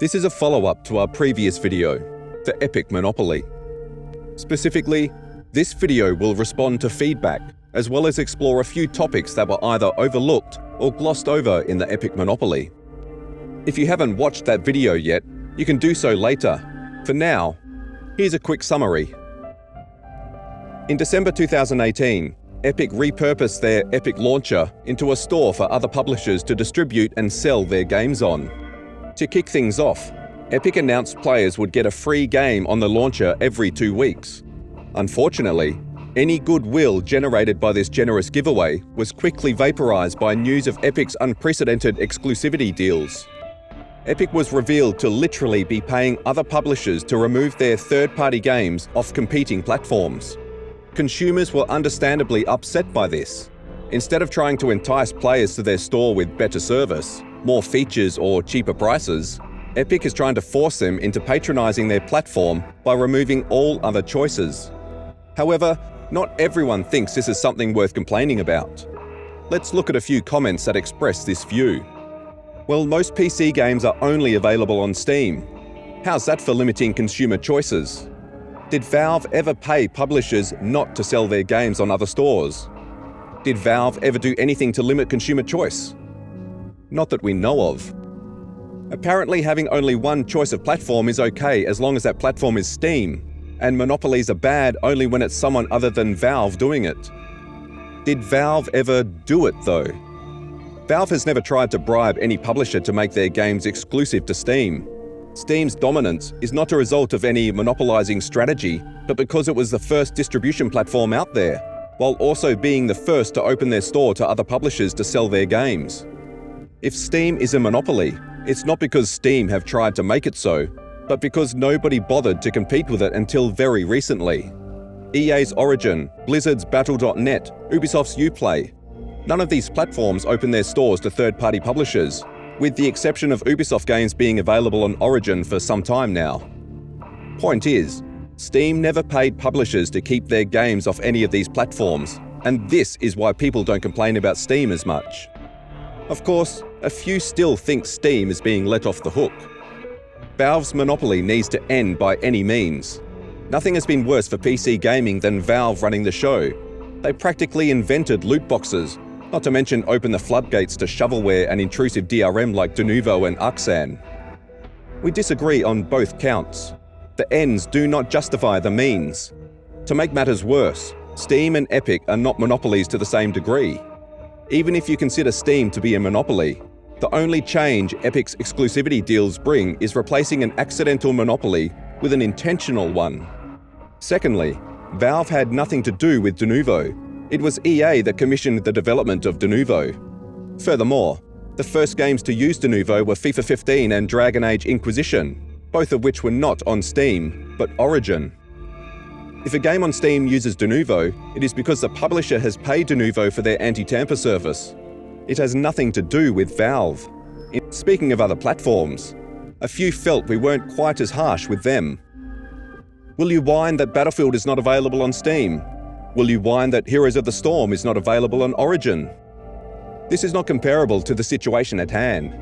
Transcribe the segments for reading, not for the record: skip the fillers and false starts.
This is a follow-up to our previous video, the Epic Monopoly. Specifically, this video will respond to feedback, as well as explore a few topics that were either overlooked or glossed over in the Epic Monopoly. If you haven't watched that video yet, you can do so later. For now, here's a quick summary. In December 2018, Epic repurposed their Epic launcher into a store for other publishers to distribute and sell their games on. To kick things off, Epic announced players would get a free game on the launcher every 2 weeks. Unfortunately, any goodwill generated by this generous giveaway was quickly vaporized by news of Epic's unprecedented exclusivity deals. Epic was revealed to literally be paying other publishers to remove their third-party games off competing platforms. Consumers were understandably upset by this. Instead of trying to entice players to their store with better service, more features, or cheaper prices, Epic is trying to force them into patronizing their platform by removing all other choices. However, not everyone thinks this is something worth complaining about. Let's look at a few comments that express this view. Well, most PC games are only available on Steam. How's that for limiting consumer choices? Did Valve ever pay publishers not to sell their games on other stores? Did Valve ever do anything to limit consumer choice? Not that we know of. Apparently, having only one choice of platform is okay as long as that platform is Steam, and monopolies are bad only when it's someone other than Valve doing it. Did Valve ever do it though? Valve has never tried to bribe any publisher to make their games exclusive to Steam. Steam's dominance is not a result of any monopolizing strategy, but because it was the first distribution platform out there, while also being the first to open their store to other publishers to sell their games. If Steam is a monopoly, it's not because Steam have tried to make it so, but because nobody bothered to compete with it until very recently. EA's Origin, Blizzard's Battle.net, Ubisoft's Uplay. None of these platforms open their stores to third-party publishers, with the exception of Ubisoft games being available on Origin for some time now. Point is, Steam never paid publishers to keep their games off any of these platforms, and this is why people don't complain about Steam as much. Of course, a few still think Steam is being let off the hook. Valve's monopoly needs to end by any means. Nothing has been worse for PC gaming than Valve running the show. They practically invented loot boxes, not to mention open the floodgates to shovelware and intrusive DRM like Denuvo and Arxan. We disagree on both counts. The ends do not justify the means. To make matters worse, Steam and Epic are not monopolies to the same degree. Even if you consider Steam to be a monopoly, the only change Epic's exclusivity deals bring is replacing an accidental monopoly with an intentional one. Secondly, Valve had nothing to do with Denuvo. It was EA that commissioned the development of Denuvo. Furthermore, the first games to use Denuvo were FIFA 15 and Dragon Age Inquisition, both of which were not on Steam, but Origin. If a game on Steam uses Denuvo, it is because the publisher has paid Denuvo for their anti-tamper service. It has nothing to do with Valve. Speaking of other platforms, a few felt we weren't quite as harsh with them. Will you whine that Battlefield is not available on Steam? Will you whine that Heroes of the Storm is not available on Origin? This is not comparable to the situation at hand.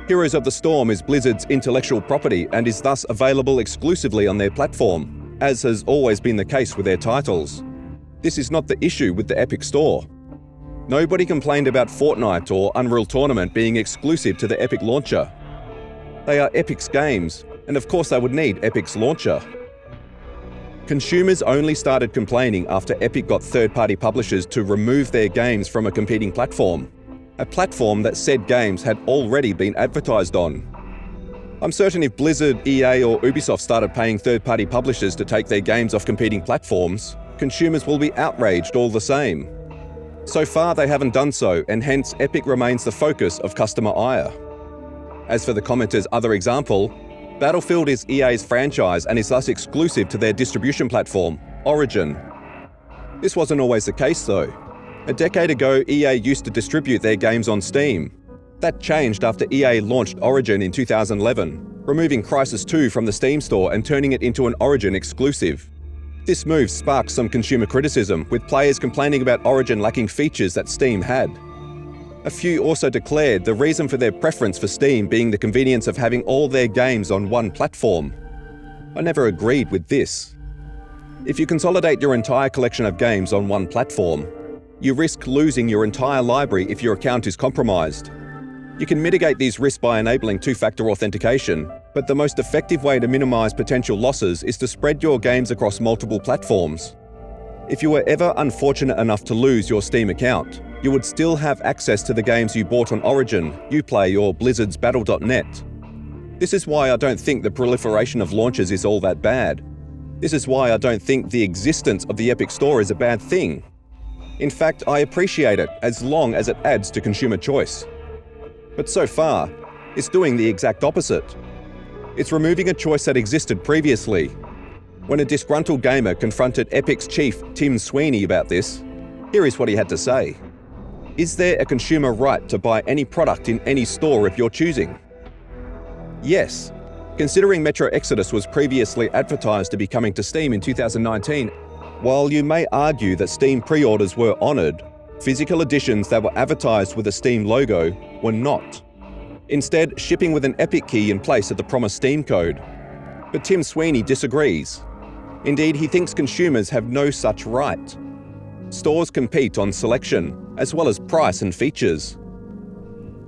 Heroes of the Storm is Blizzard's intellectual property and is thus available exclusively on their platform, as has always been the case with their titles. This is not the issue with the Epic Store. Nobody complained about Fortnite or Unreal Tournament being exclusive to the Epic launcher. They are Epic's games, and of course they would need Epic's launcher. Consumers only started complaining after Epic got third-party publishers to remove their games from a competing platform, a platform that said games had already been advertised on. I'm certain if Blizzard, EA or Ubisoft started paying third-party publishers to take their games off competing platforms, consumers will be outraged all the same. So far they haven't done so, and hence Epic remains the focus of customer ire. As for the commenter's other example, Battlefield is EA's franchise and is thus exclusive to their distribution platform, Origin. This wasn't always the case though. A decade ago, EA used to distribute their games on Steam. That changed after EA launched Origin in 2011, removing Crysis 2 from the Steam store and turning it into an Origin exclusive. This move sparked some consumer criticism, with players complaining about Origin lacking features that Steam had. A few also declared the reason for their preference for Steam being the convenience of having all their games on one platform. I never agreed with this. If you consolidate your entire collection of games on one platform, you risk losing your entire library if your account is compromised. You can mitigate these risks by enabling two-factor authentication, but the most effective way to minimize potential losses is to spread your games across multiple platforms. If you were ever unfortunate enough to lose your Steam account, you would still have access to the games you bought on Origin, Uplay, or Blizzard's Battle.net. This is why I don't think the proliferation of launches is all that bad. This is why I don't think the existence of the Epic Store is a bad thing. In fact, I appreciate it as long as it adds to consumer choice. But so far, it's doing the exact opposite. It's removing a choice that existed previously. When a disgruntled gamer confronted Epic's chief, Tim Sweeney, about this, here is what he had to say. Is there a consumer right to buy any product in any store of your choosing? Yes. Considering Metro Exodus was previously advertised to be coming to Steam in 2019, while you may argue that Steam pre-orders were honoured, physical editions that were advertised with a Steam logo were not. Instead, shipping with an Epic key in place of the promised Steam code. But Tim Sweeney disagrees. Indeed, he thinks consumers have no such right. Stores compete on selection, as well as price and features.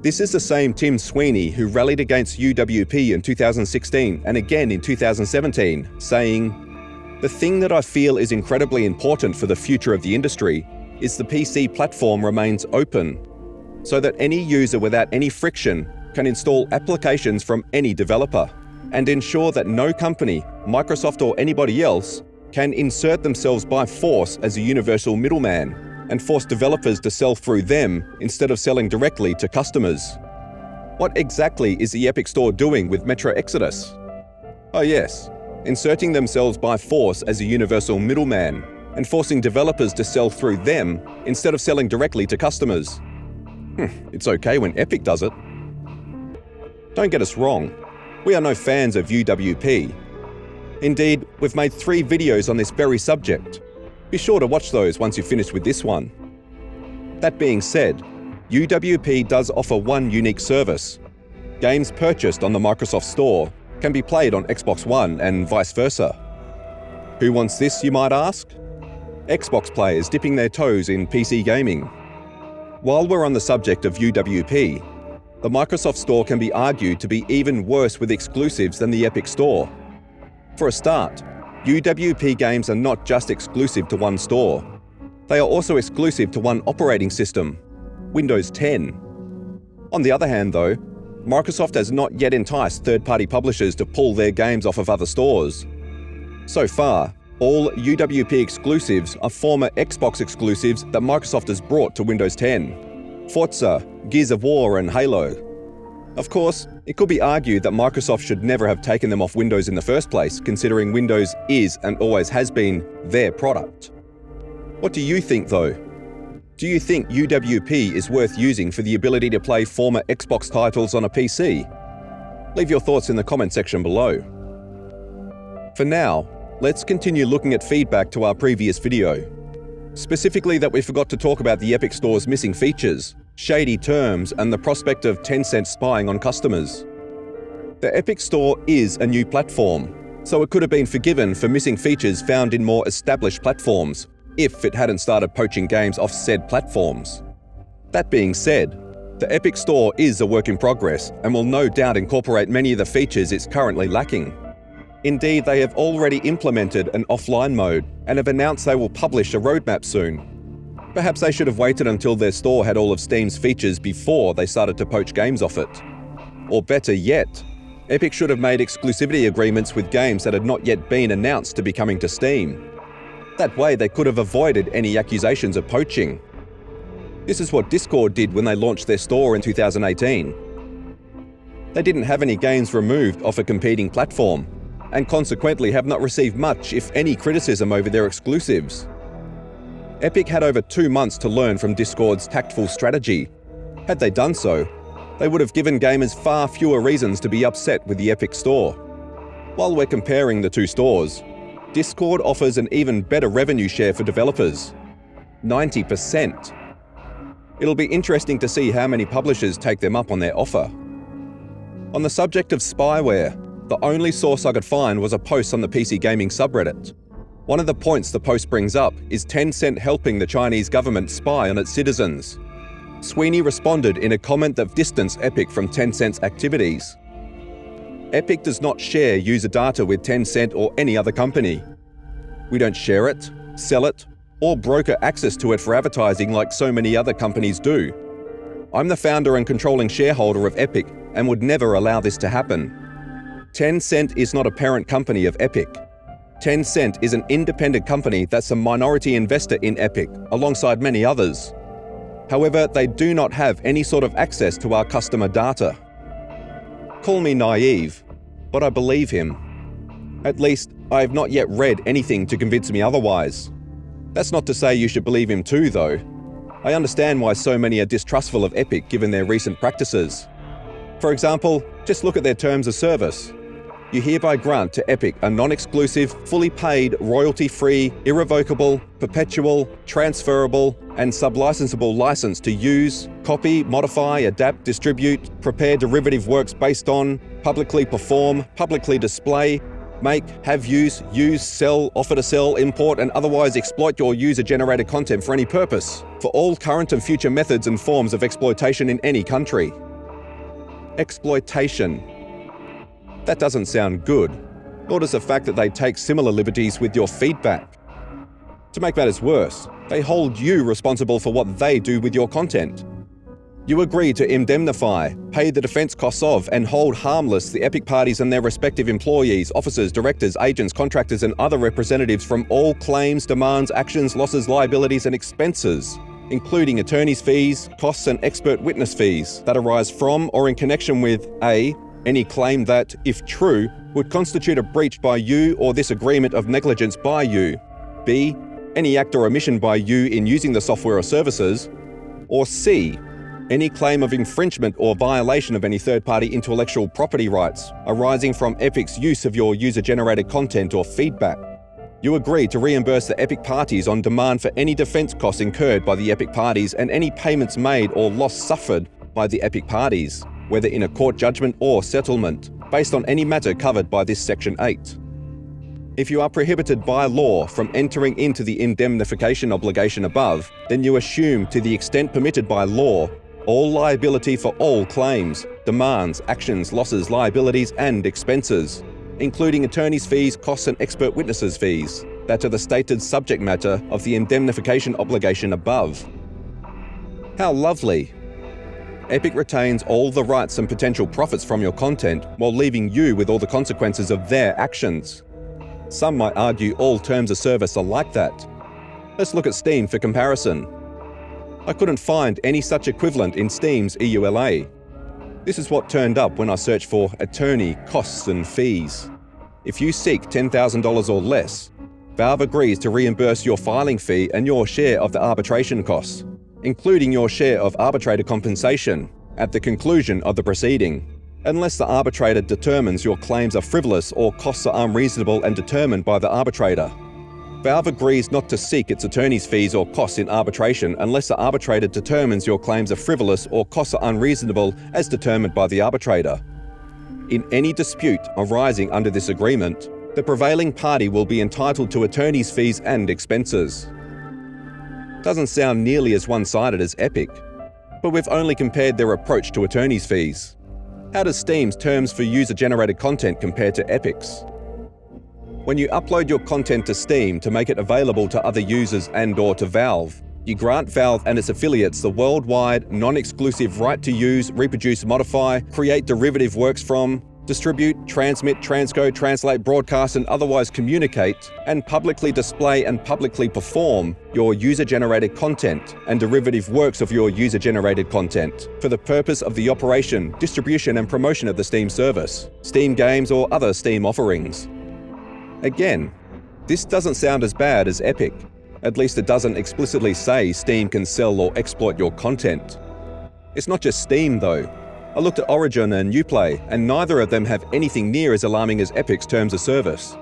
This is the same Tim Sweeney who rallied against UWP in 2016 and again in 2017, saying, "The thing that I feel is incredibly important for the future of the industry is the PC platform remains open, so that any user without any friction can install applications from any developer, and ensure that no company, Microsoft or anybody else, can insert themselves by force as a universal middleman and force developers to sell through them instead of selling directly to customers." What exactly is the Epic Store doing with Metro Exodus? Oh yes, inserting themselves by force as a universal middleman and forcing developers to sell through them instead of selling directly to customers. It's okay when Epic does it. Don't get us wrong, we are no fans of UWP. Indeed, we've made 3 videos on this very subject. Be sure to watch those once you've finished with this one. That being said, UWP does offer one unique service. Games purchased on the Microsoft Store can be played on Xbox One and vice versa. Who wants this, you might ask? Xbox players dipping their toes in PC gaming. While we're on the subject of UWP, the Microsoft Store can be argued to be even worse with exclusives than the Epic Store. For a start, UWP games are not just exclusive to one store. They are also exclusive to one operating system, Windows 10. On the other hand though, Microsoft has not yet enticed third-party publishers to pull their games off of other stores. So far, all UWP exclusives are former Xbox exclusives that Microsoft has brought to Windows 10. Forza, Gears of War and Halo. Of course, it could be argued that Microsoft should never have taken them off Windows in the first place, considering Windows is and always has been their product. What do you think though? Do you think UWP is worth using for the ability to play former Xbox titles on a PC? Leave your thoughts in the comment section below. For now, let's continue looking at feedback to our previous video. Specifically that we forgot to talk about the Epic Store's missing features, shady terms, and the prospect of Tencent spying on customers. The Epic Store is a new platform, so it could have been forgiven for missing features found in more established platforms, if it hadn't started poaching games off said platforms. That being said, the Epic Store is a work in progress and will no doubt incorporate many of the features it's currently lacking. Indeed, they have already implemented an offline mode and have announced they will publish a roadmap soon. Perhaps they should have waited until their store had all of Steam's features before they started to poach games off it. Or better yet, Epic should have made exclusivity agreements with games that had not yet been announced to be coming to Steam. That way they could have avoided any accusations of poaching. This is what Discord did when they launched their store in 2018. They didn't have any games removed off a competing platform, and consequently have not received much, if any, criticism over their exclusives. Epic had over 2 months to learn from Discord's tactful strategy. Had they done so, they would have given gamers far fewer reasons to be upset with the Epic Store. While we're comparing the 2 stores, Discord offers an even better revenue share for developers, 90%. It'll be interesting to see how many publishers take them up on their offer. On the subject of spyware, the only source I could find was a post on the PC gaming subreddit. One of the points the post brings up is Tencent helping the Chinese government spy on its citizens. Sweeney responded in a comment that distanced Epic from Tencent's activities. Epic does not share user data with Tencent or any other company. We don't share it, sell it, or broker access to it for advertising like so many other companies do. I'm the founder and controlling shareholder of Epic and would never allow this to happen. Tencent is not a parent company of Epic. Tencent is an independent company that's a minority investor in Epic, alongside many others. However, they do not have any sort of access to our customer data. Call me naive, but I believe him. At least, I have not yet read anything to convince me otherwise. That's not to say you should believe him too, though. I understand why so many are distrustful of Epic given their recent practices. For example, just look at their terms of service. You hereby grant to Epic a non-exclusive, fully paid, royalty-free, irrevocable, perpetual, transferable, and sub-licensable license to use, copy, modify, adapt, distribute, prepare derivative works based on, publicly perform, publicly display, make, have use, sell, offer to sell, import, and otherwise exploit your user-generated content for any purpose, for all current and future methods and forms of exploitation in any country. Exploitation. That doesn't sound good, nor does the fact that they take similar liberties with your feedback. To make matters worse, they hold you responsible for what they do with your content. You agree to indemnify, pay the defense costs of, and hold harmless the Epic parties and their respective employees, officers, directors, agents, contractors, and other representatives from all claims, demands, actions, losses, liabilities, and expenses, including attorney's fees, costs, and expert witness fees that arise from or in connection with A. Any claim that, if true, would constitute a breach by you or this agreement of negligence by you. B. Any act or omission by you in using the software or services. Or C. Any claim of infringement or violation of any third-party intellectual property rights arising from Epic's use of your user-generated content or feedback. You agree to reimburse the Epic parties on demand for any defense costs incurred by the Epic parties and any payments made or loss suffered by the Epic parties, whether in a court judgment or settlement, based on any matter covered by this Section 8. If you are prohibited by law from entering into the indemnification obligation above, then you assume to the extent permitted by law all liability for all claims, demands, actions, losses, liabilities, and expenses, including attorney's fees, costs, and expert witnesses' fees, that are the stated subject matter of the indemnification obligation above. How lovely! Epic retains all the rights and potential profits from your content while leaving you with all the consequences of their actions. Some might argue all terms of service are like that. Let's look at Steam for comparison. I couldn't find any such equivalent in Steam's EULA. This is what turned up when I searched for attorney costs and fees. If you seek $10,000 or less, Valve agrees to reimburse your filing fee and your share of the arbitration costs, including your share of arbitrator compensation at the conclusion of the proceeding, unless the arbitrator determines your claims are frivolous or costs are unreasonable and determined by the arbitrator. Valve agrees not to seek its attorney's fees or costs in arbitration unless the arbitrator determines your claims are frivolous or costs are unreasonable as determined by the arbitrator. In any dispute arising under this agreement, the prevailing party will be entitled to attorney's fees and expenses. Doesn't sound nearly as one-sided as Epic, but we've only compared their approach to attorney's fees. How does Steam's terms for user-generated content compare to Epic's? When you upload your content to Steam to make it available to other users and/or to Valve, you grant Valve and its affiliates the worldwide, non-exclusive right to use, reproduce, modify, create derivative works from, distribute, transmit, transcode, translate, broadcast, and otherwise communicate, and publicly display and publicly perform your user-generated content and derivative works of your user-generated content for the purpose of the operation, distribution, and promotion of the Steam service, Steam games, or other Steam offerings. Again, this doesn't sound as bad as Epic. At least it doesn't explicitly say Steam can sell or exploit your content. It's not just Steam though. I looked at Origin and Uplay, and neither of them have anything near as alarming as Epic's terms of service.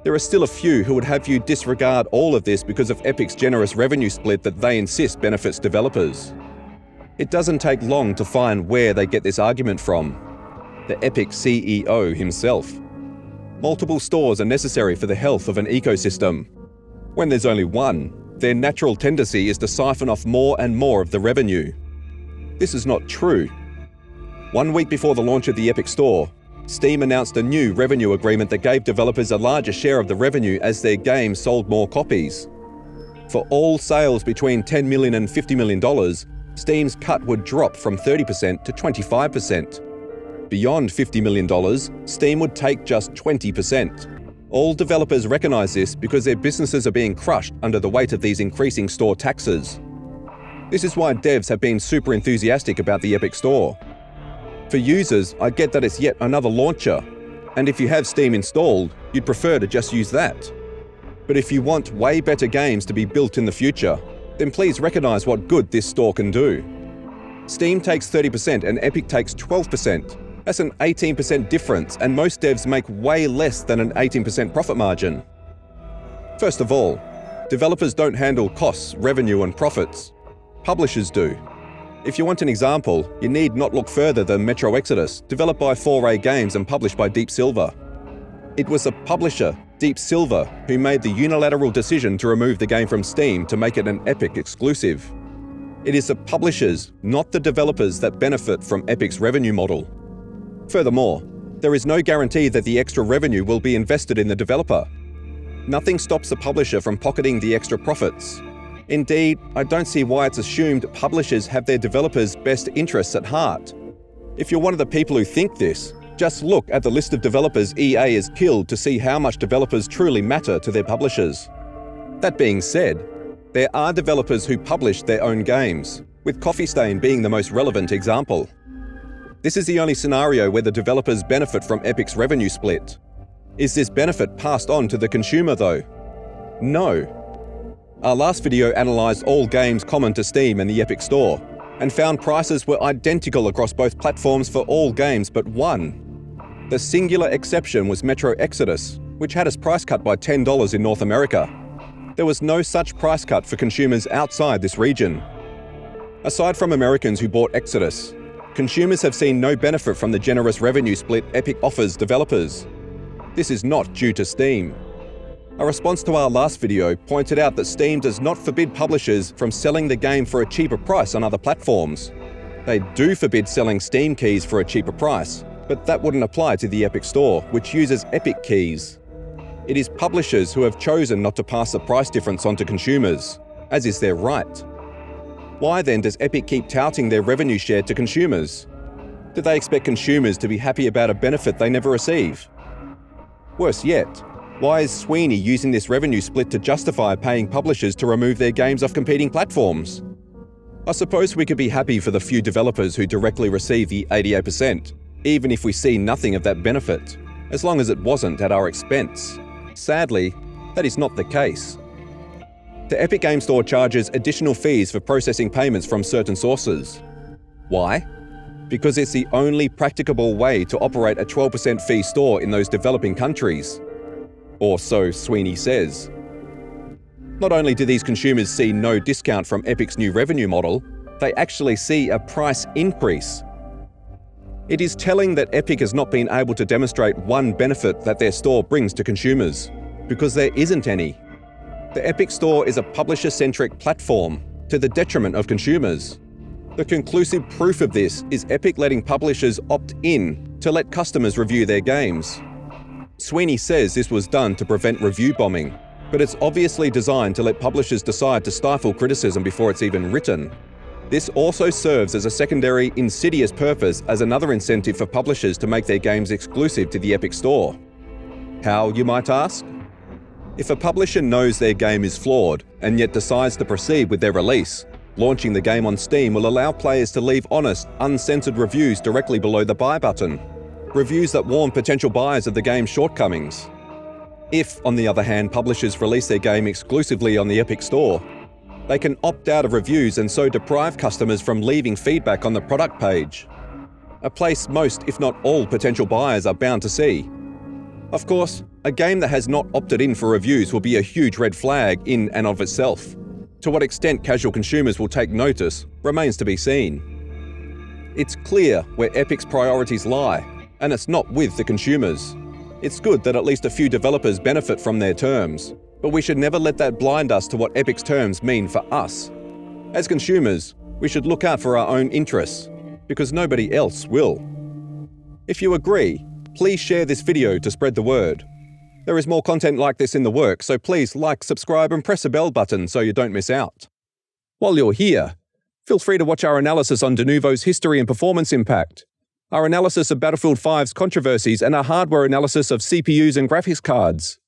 There are still a few who would have you disregard all of this because of Epic's generous revenue split that they insist benefits developers. It doesn't take long to find where they get this argument from. The Epic CEO himself. Multiple stores are necessary for the health of an ecosystem. When there's only one, their natural tendency is to siphon off more and more of the revenue. This is not true. 1 week before the launch of the Epic Store, Steam announced a new revenue agreement that gave developers a larger share of the revenue as their games sold more copies. For all sales between $10 million and $50 million, Steam's cut would drop from 30% to 25%. Beyond $50 million, Steam would take just 20%. All developers recognize this because their businesses are being crushed under the weight of these increasing store taxes. This is why devs have been super enthusiastic about the Epic Store. For users, I get that it's yet another launcher, and if you have Steam installed, you'd prefer to just use that. But if you want way better games to be built in the future, then please recognize what good this store can do. Steam takes 30% and Epic takes 12%. That's an 18% difference, and most devs make way less than an 18% profit margin. First of all, developers don't handle costs, revenue, and profits. Publishers do. If you want an example, you need not look further than Metro Exodus, developed by 4A Games and published by Deep Silver. It was the publisher, Deep Silver, who made the unilateral decision to remove the game from Steam to make it an Epic exclusive. It is the publishers, not the developers, that benefit from Epic's revenue model. Furthermore, there is no guarantee that the extra revenue will be invested in the developer. Nothing stops the publisher from pocketing the extra profits. Indeed, I don't see why it's assumed publishers have their developers' best interests at heart. If you're one of the people who think this, just look at the list of developers EA has killed to see how much developers truly matter to their publishers. That being said, there are developers who publish their own games, with Coffee Stain being the most relevant example. This is the only scenario where the developers benefit from Epic's revenue split. Is this benefit passed on to the consumer though? No. Our last video analysed all games common to Steam and the Epic Store, and found prices were identical across both platforms for all games but one. The singular exception was Metro Exodus, which had its price cut by $10 in North America. There was no such price cut for consumers outside this region. Aside from Americans who bought Exodus, consumers have seen no benefit from the generous revenue split Epic offers developers. This is not due to Steam. A response to our last video pointed out that Steam does not forbid publishers from selling the game for a cheaper price on other platforms. They do forbid selling Steam keys for a cheaper price, but that wouldn't apply to the Epic Store, which uses Epic keys. It is publishers who have chosen not to pass the price difference on to consumers, as is their right. Why then does Epic keep touting their revenue share to consumers? Do they expect consumers to be happy about a benefit they never receive? Worse yet, why is Sweeney using this revenue split to justify paying publishers to remove their games off competing platforms? I suppose we could be happy for the few developers who directly receive the 88%, even if we see nothing of that benefit, as long as it wasn't at our expense. Sadly, that is not the case. The Epic Game Store charges additional fees for processing payments from certain sources. Why? Because it's the only practicable way to operate a 12% fee store in those developing countries. Or so Sweeney says. Not only do these consumers see no discount from Epic's new revenue model, they actually see a price increase. It is telling that Epic has not been able to demonstrate one benefit that their store brings to consumers, because there isn't any. The Epic Store is a publisher-centric platform, to the detriment of consumers. The conclusive proof of this is Epic letting publishers opt in to let customers review their games. Sweeney says this was done to prevent review bombing, but it's obviously designed to let publishers decide to stifle criticism before it's even written. This also serves as a secondary, insidious purpose as another incentive for publishers to make their games exclusive to the Epic Store. How, you might ask? If a publisher knows their game is flawed and yet decides to proceed with their release, launching the game on Steam will allow players to leave honest, uncensored reviews directly below the buy button. Reviews that warn potential buyers of the game's shortcomings. If, on the other hand, publishers release their game exclusively on the Epic Store, they can opt out of reviews and so deprive customers from leaving feedback on the product page. A place most, if not all, potential buyers are bound to see. Of course, a game that has not opted in for reviews will be a huge red flag in and of itself. To what extent casual consumers will take notice remains to be seen. It's clear where Epic's priorities lie, and it's not with the consumers. It's good that at least a few developers benefit from their terms, but we should never let that blind us to what Epic's terms mean for us. As consumers, we should look out for our own interests, because nobody else will. If you agree, please share this video to spread the word. There is more content like this in the works, so please like, subscribe and press the bell button so you don't miss out. While you're here, feel free to watch our analysis on Denuvo's history and performance impact, our analysis of Battlefield 5's controversies and our hardware analysis of CPUs and graphics cards.